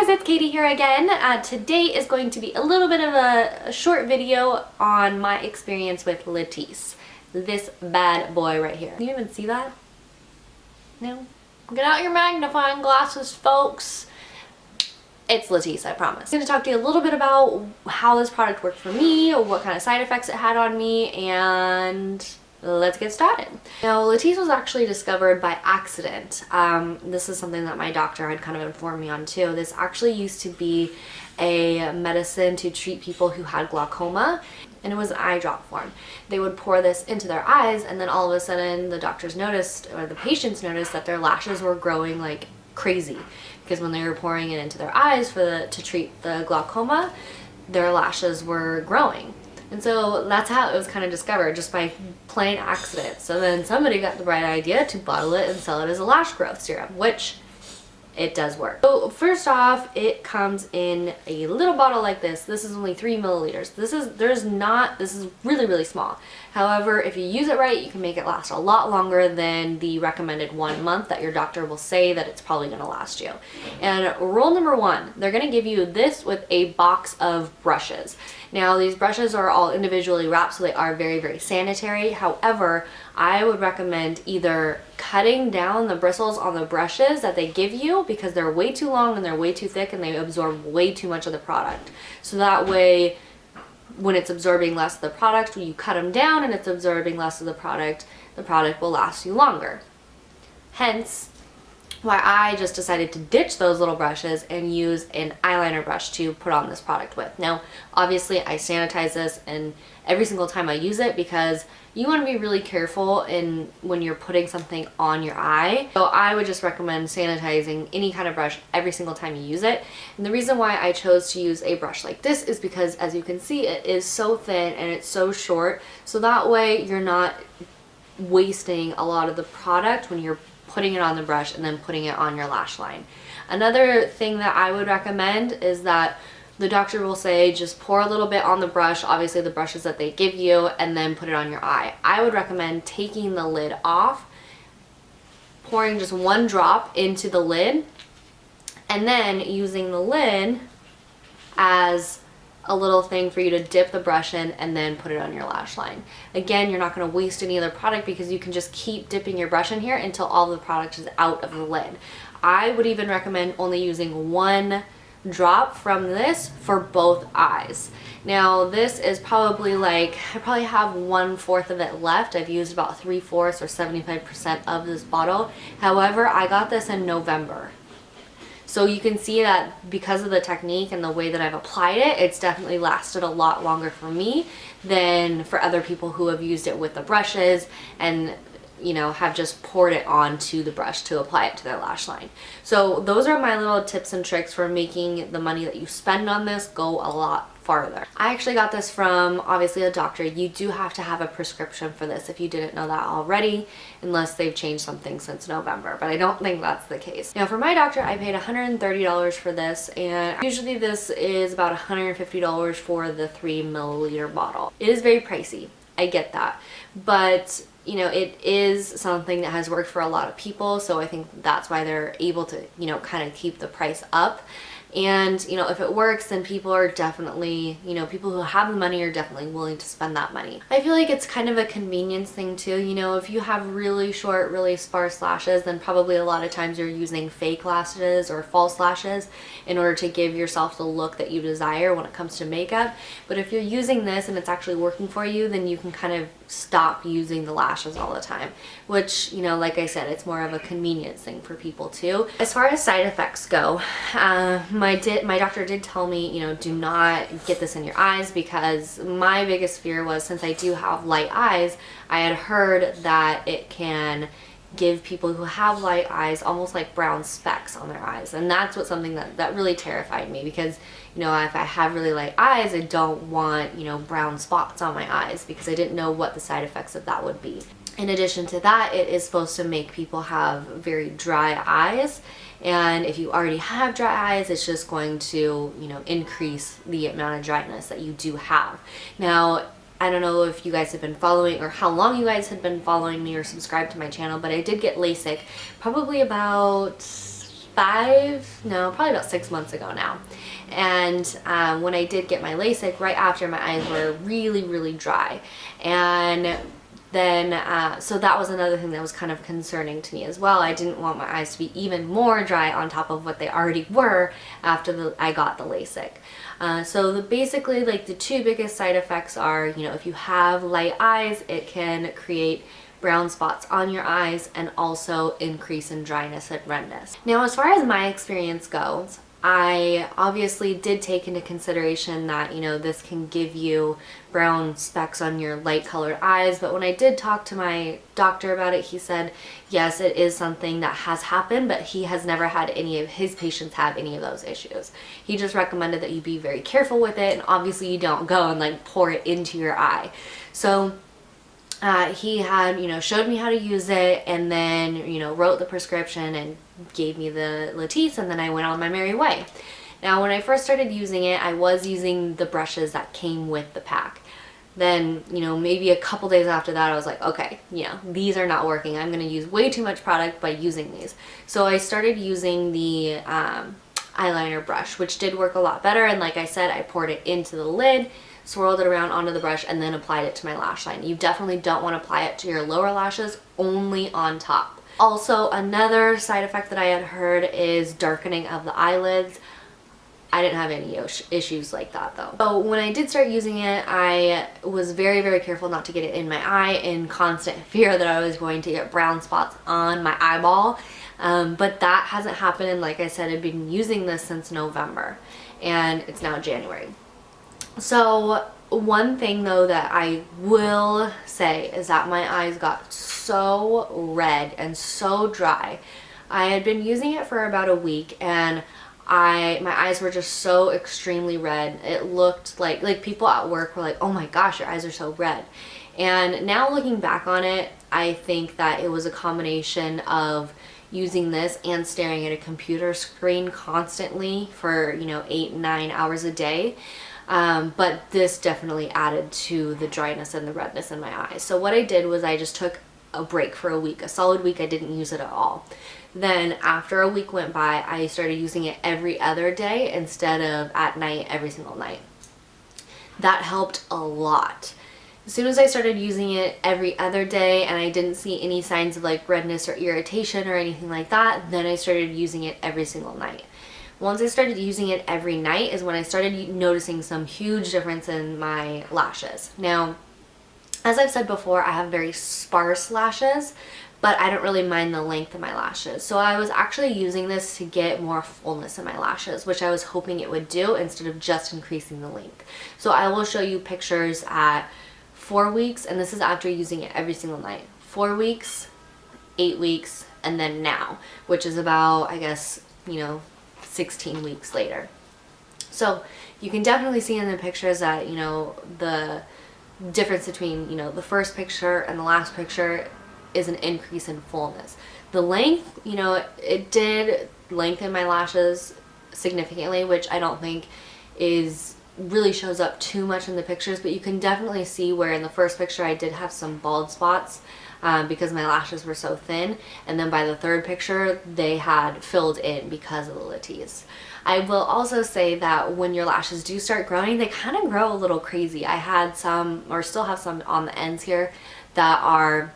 guys, it's Katie here again. Today is going to be a little bit of a short video on my experience with Latisse. This bad boy right here. Can you even see that? No? Get out your magnifying glasses, folks. It's Latisse, I promise. I'm going to talk to you a little bit about how this product worked for me, what kind of side effects it had on me, and let's get started. Now, Latisse was actually discovered by accident. This is something that my doctor had kind of informed me on too. This actually used to be a medicine to treat people who had glaucoma, and it was an eye drop form. They would pour this into their eyes, and then all of a sudden the doctors noticed, or the patients noticed, that their lashes were growing like crazy, because when they were pouring it into their eyes to treat the glaucoma, their lashes were growing. And so that's how it was kind of discovered, just by plain accident. So then somebody got the bright idea to bottle it and sell it as a lash growth serum, which it does work. So first off, it comes in a little bottle like this. This is only 3 milliliters. This is really, really small. However, if you use it right, you can make it last a lot longer than the recommended 1 month that your doctor will say that it's probably gonna last you. And rule number 1, they're gonna give you this with a box of brushes. Now, these brushes are all individually wrapped, so they are very, very sanitary. However, I would recommend either cutting down the bristles on the brushes that they give you, because they're way too long and they're way too thick and they absorb way too much of the product. So that way, when it's absorbing less of the product, when you cut them down and it's absorbing less of the product will last you longer. Hence, why I just decided to ditch those little brushes and use an eyeliner brush to put on this product with. Now, obviously I sanitize this and every single time I use it, because you want to be really careful when you're putting something on your eye. So I would just recommend sanitizing any kind of brush every single time you use it. And the reason why I chose to use a brush like this is because, as you can see, it is so thin and it's so short. So that way you're not wasting a lot of the product when you're putting it on the brush and then putting it on your lash line. Another thing that I would recommend is that the doctor will say just pour a little bit on the brush, obviously the brushes that they give you, and then put it on your eye. I would recommend taking the lid off, pouring just 1 drop into the lid, and then using the lid as a little thing for you to dip the brush in and then put it on your lash line. Again, you're not going to waste any other product, because you can just keep dipping your brush in here until all the product is out of the lid. I would even recommend only using 1 drop from this for both eyes. Now, this is probably like, I probably have 1/4 of it left. I've used about 3/4 or 75% of this bottle. However, I got this in November. So you can see that because of the technique and the way that I've applied it, it's definitely lasted a lot longer for me than for other people who have used it with the brushes and, you know, have just poured it onto the brush to apply it to their lash line. So those are my little tips and tricks for making the money that you spend on this go a lot farther. I actually got this from, obviously, a doctor. You do have to have a prescription for this, if you didn't know that already, unless they've changed something since November, but I don't think that's the case. Now, for my doctor, I paid $130 for this, and usually this is about $150 for the 3 milliliter bottle. It is very pricey, I get that, but you know, it is something that has worked for a lot of people, so I think that's why they're able to, you know, kind of keep the price up. And, you know, if it works, then people are definitely, you know, people who have the money are definitely willing to spend that money. I feel like it's kind of a convenience thing too. You know, if you have really short, really sparse lashes, then probably a lot of times you're using fake lashes or false lashes in order to give yourself the look that you desire when it comes to makeup. But if you're using this and it's actually working for you, then you can kind of stop using the lashes all the time, which, you know, like I said, it's more of a convenience thing for people too. As far as side effects go, my doctor did tell me, you know, do not get this in your eyes, because my biggest fear was, since I do have light eyes, I had heard that it can give people who have light eyes almost like brown specks on their eyes, and that's something that really terrified me, because, you know, if I have really light eyes, I don't want, you know, brown spots on my eyes, because I didn't know what the side effects of that would be. In addition to that, it is supposed to make people have very dry eyes, and if you already have dry eyes, it's just going to, you know, increase the amount of dryness that you do have. Now, I don't know if you guys have been following, or how long you guys had been following me or subscribed to my channel, but I did get LASIK probably about probably about 6 months ago now. And when I did get my LASIK, right after, my eyes were really, really dry. And then, so that was another thing that was kind of concerning to me as well. I didn't want my eyes to be even more dry on top of what they already were after I got the LASIK. Basically, like, the two biggest side effects are, you know, if you have light eyes, it can create brown spots on your eyes and also increase in dryness and redness. Now, as far as my experience goes, I obviously did take into consideration that, you know, this can give you brown specks on your light colored eyes, but when I did talk to my doctor about it, he said, yes, it is something that has happened, but he has never had any of his patients have any of those issues. He just recommended that you be very careful with it, and obviously you don't go and like pour it into your eye. So he had, you know, showed me how to use it, and then, you know, wrote the prescription and gave me the Latisse, and then I went on my merry way. Now, when I first started using it, I was using the brushes that came with the pack. Then, you know, maybe a couple days after that, I was like, okay, you know, these are not working. I'm going to use way too much product by using these. So I started using the eyeliner brush, which did work a lot better. And like I said, I poured it into the lid, swirled it around onto the brush, and then applied it to my lash line. You definitely don't want to apply it to your lower lashes, only on top. Also, another side effect that I had heard is darkening of the eyelids. I didn't have any issues like that though. So when I did start using it, I was very, very careful not to get it in my eye, in constant fear that I was going to get brown spots on my eyeball. But that hasn't happened, and like I said, I've been using this since November, and it's now January. So one thing though that I will say is that my eyes got so red and so dry. I had been using it for about a week, and my eyes were just so extremely red. It looked like people at work were like, oh my gosh, your eyes are so red. And now looking back on it, I think that it was a combination of using this and staring at a computer screen constantly for, you know, 8-9 hours a day. But this definitely added to the dryness and the redness in my eyes. So what I did was I just took a break for a week, a solid week. I didn't use it at all. Then after a week went by, I started using it every other day instead of at night, every single night. That helped a lot. As soon as I started using it every other day and I didn't see any signs of like redness or irritation or anything like that, then I started using it every single night. Once I started using it every night is when I started noticing some huge difference in my lashes. Now, as I've said before, I have very sparse lashes, but I don't really mind the length of my lashes. So I was actually using this to get more fullness in my lashes, which I was hoping it would do instead of just increasing the length. So I will show you pictures at 4 weeks, and this is after using it every single night. 4 weeks, 8 weeks, and then now, which is about, I guess, you know, 16 weeks later. So you can definitely see in the pictures that, you know, the difference between, you know, the first picture and the last picture is an increase in fullness. The length, you know, it did lengthen my lashes significantly, which I don't think really shows up too much in the pictures, but you can definitely see where in the first picture I did have some bald spots because my lashes were so thin, and then by the third picture they had filled in because of the Latisse. I will also say that when your lashes do start growing, they kind of grow a little crazy. I had some, or still have some on the ends here, that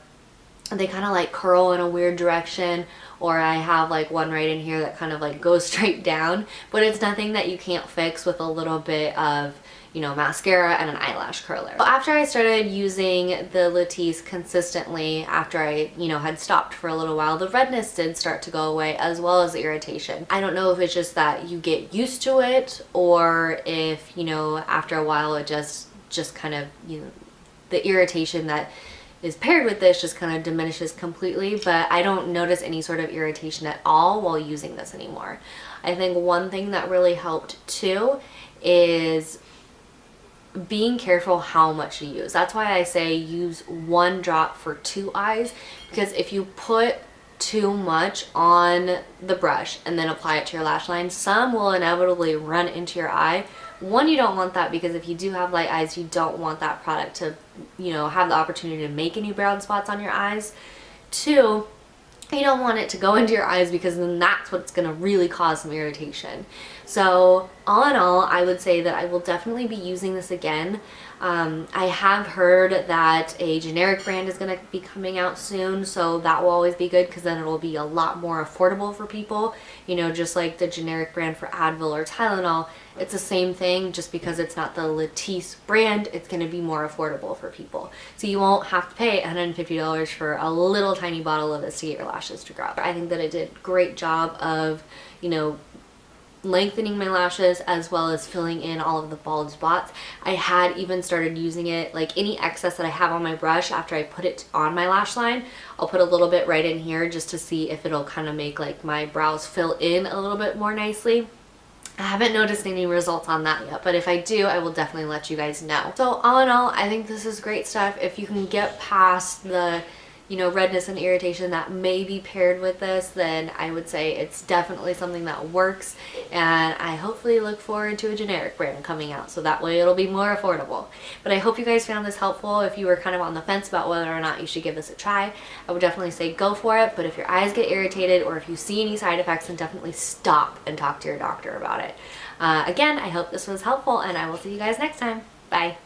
they kind of like curl in a weird direction, or I have like one right in here that kind of like goes straight down, but it's nothing that you can't fix with a little bit of, you know, mascara and an eyelash curler. So after I started using the Latisse consistently, after I, you know, had stopped for a little while, the redness did start to go away, as well as the irritation. I don't know if it's just that you get used to it, or if, you know, after a while it just kind of, you know, the irritation that is paired with this just kind of diminishes completely, but I don't notice any sort of irritation at all while using this anymore. I think one thing that really helped too is being careful how much you use. That's why I say use 1 drop for 2 eyes, because if you put too much on the brush and then apply it to your lash line, some will inevitably run into your eye. One, you don't want that, because if you do have light eyes, you don't want that product to, you know, have the opportunity to make any brown spots on your eyes. 2, you don't want it to go into your eyes, because then that's what's going to really cause some irritation. So all in all, I would say that I will definitely be using this again. I have heard that a generic brand is going to be coming out soon, so that will always be good, because then it'll be a lot more affordable for people. You know, just like the generic brand for Advil or Tylenol, it's the same thing. Just because it's not the Latisse brand, it's going to be more affordable for people. So you won't have to pay $150 for a little tiny bottle of this to get your lashes to grow. I think that it did a great job of, you know, lengthening my lashes as well as filling in all of the bald spots. I had even started using it, like any excess that I have on my brush after I put it on my lash line, I'll put a little bit right in here just to see if it'll kind of make like my brows fill in a little bit more nicely. I haven't noticed any results on that yet, but if I do, I will definitely let you guys know. So all in all, I think this is great stuff. If you can get past the, you know, redness and irritation that may be paired with this, then I would say it's definitely something that works, and I hopefully look forward to a generic brand coming out, so that way it'll be more affordable. But I hope you guys found this helpful. If you were kind of on the fence about whether or not you should give this a try, I would definitely say go for it. But if your eyes get irritated or if you see any side effects, then definitely stop and talk to your doctor about it. Again, I hope this was helpful, and I will see you guys next time. Bye.